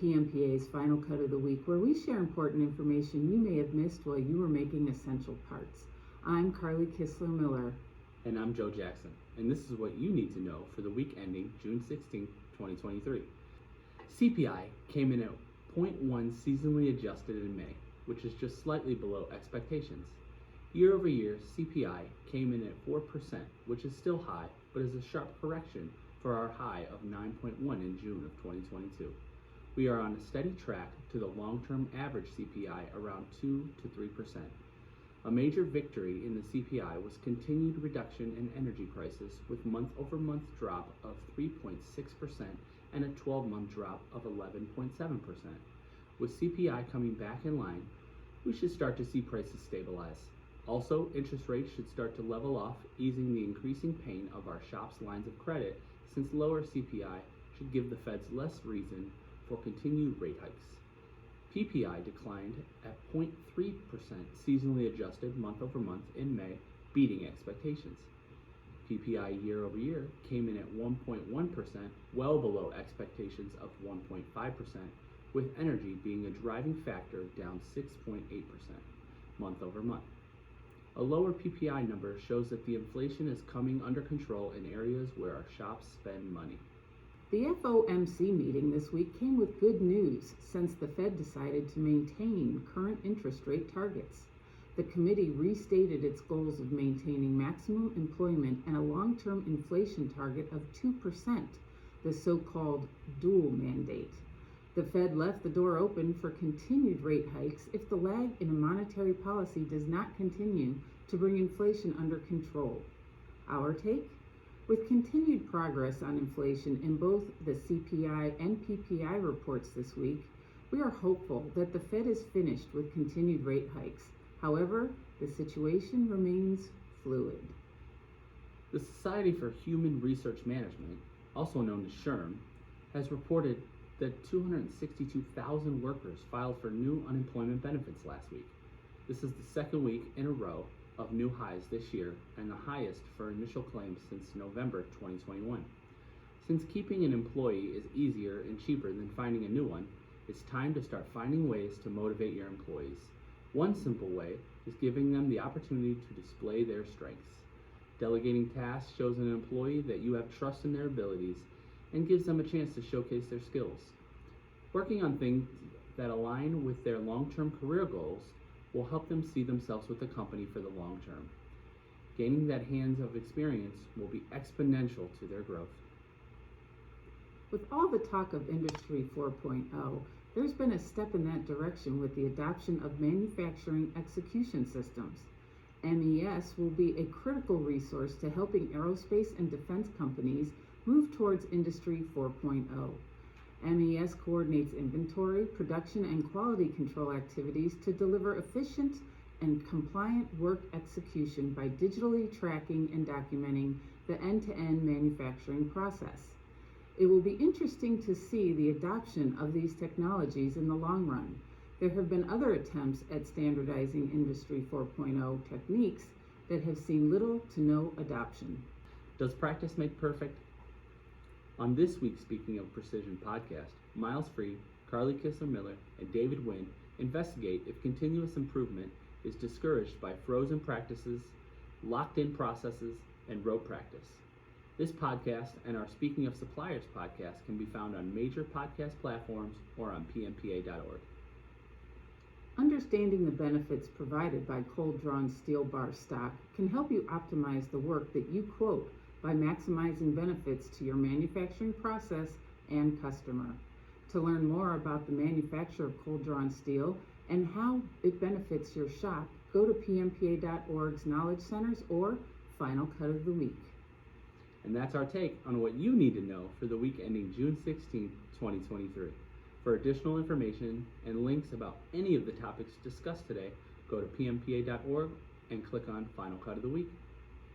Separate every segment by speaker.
Speaker 1: PMPA's Final Cut of the Week, where we share important information you may have missed while you were making essential parts. I'm Carly Kissler-Miller.
Speaker 2: And I'm Joe Jackson, and this is what you need to know for the week ending June 16, 2023. CPI came in at 0.1 seasonally adjusted in May, which is just slightly below expectations. Year over year, CPI came in at 4%, which is still high, but is a sharp correction for our high of 9.1 in June of 2022. We are on a steady track to the long-term average CPI around 2 to 3%. A major victory in the CPI was continued reduction in energy prices, with month-over-month drop of 3.6% and a 12-month drop of 11.7%. With CPI coming back in line, we should start to see prices stabilize. Also, interest rates should start to level off, easing the increasing pain of our shop's lines of credit, since lower CPI should give the Feds less reason for continued rate hikes. PPI declined at 0.3% seasonally adjusted month over month in May, beating expectations. PPI year over year came in at 1.1%, well below expectations of 1.5%, with energy being a driving factor, down 6.8% month over month. A lower PPI number shows that the inflation is coming under control in areas where our shops spend money.
Speaker 1: The FOMC meeting this week came with good news since the Fed decided to maintain current interest rate targets. The committee restated its goals of maintaining maximum employment and a long-term inflation target of 2%, the so-called dual mandate. The Fed left the door open for continued rate hikes if the lag in a monetary policy does not continue to bring inflation under control. Our take? With continued progress on inflation in both the CPI and PPI reports this week, we are hopeful that the Fed is finished with continued rate hikes. However, the situation remains fluid.
Speaker 2: The Society for Human Research Management, also known as SHRM, has reported that 262,000 workers filed for new unemployment benefits last week. This is the second week in a row of new highs this year and the highest for initial claims since November 2021. Since keeping an employee is easier and cheaper than finding a new one, it's time to start finding ways to motivate your employees. One simple way is giving them the opportunity to display their strengths. Delegating tasks shows an employee that you have trust in their abilities and gives them a chance to showcase their skills. Working on things that align with their long-term career goals will help them see themselves with the company for the long term. Gaining that hands of experience will be exponential to their growth.
Speaker 1: With all the talk of Industry 4.0, there's been a step in that direction with the adoption of manufacturing execution systems. MES will be a critical resource to helping aerospace and defense companies move towards Industry 4.0. MES coordinates inventory, production, and quality control activities to deliver efficient and compliant work execution by digitally tracking and documenting the end-to-end manufacturing process. It will be interesting to see the adoption of these technologies in the long run. There have been other attempts at standardizing Industry 4.0 techniques that have seen little to no adoption.
Speaker 2: Does practice make perfect? On this week's Speaking of Precision podcast, Miles Freed, Carly Kissler-Miller, and David Wynn investigate if continuous improvement is discouraged by frozen practices, locked-in processes, and rote practice. This podcast and our Speaking of Suppliers podcast can be found on major podcast platforms or on PMPA.org.
Speaker 1: Understanding the benefits provided by cold-drawn steel bar stock can help you optimize the work that you quote by maximizing benefits to your manufacturing process and customer. To learn more about the manufacture of cold-drawn steel and how it benefits your shop, go to PMPA.org's Knowledge Centers or Final Cut of the Week.
Speaker 2: And that's our take on what you need to know for the week ending June 16, 2023. For additional information and links about any of the topics discussed today, go to PMPA.org and click on Final Cut of the Week.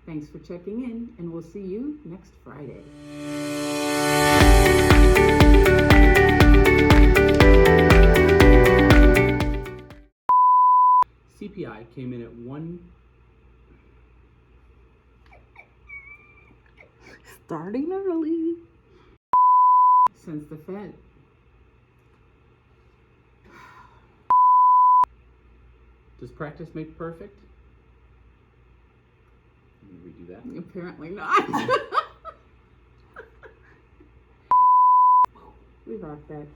Speaker 1: Thanks for checking in, and we'll see you next Friday.
Speaker 2: CPI came in at 1.
Speaker 1: Starting early. Since the Fed
Speaker 2: Does practice make perfect? I'm going to redo that.
Speaker 1: Apparently not. We rocked that.